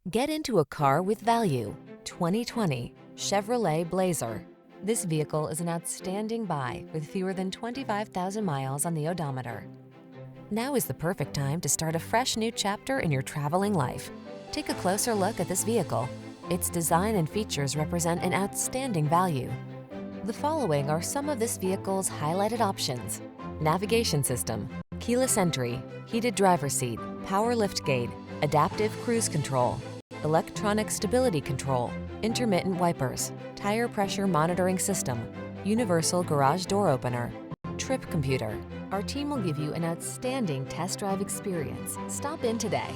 Get into a car with value. 2020 Chevrolet Blazer. This vehicle is an outstanding buy with fewer than 25,000 miles on the odometer. Now is the perfect time to start a fresh new chapter in your traveling life. Take a closer look at this vehicle. Its design and features represent an outstanding value. The following are some of this vehicle's highlighted options: navigation system, keyless entry, heated driver's seat, power liftgate, adaptive cruise control, electronic stability control, intermittent wipers, tire pressure monitoring system, universal garage door opener, trip computer. Our team will give you an outstanding test drive experience. Stop in today.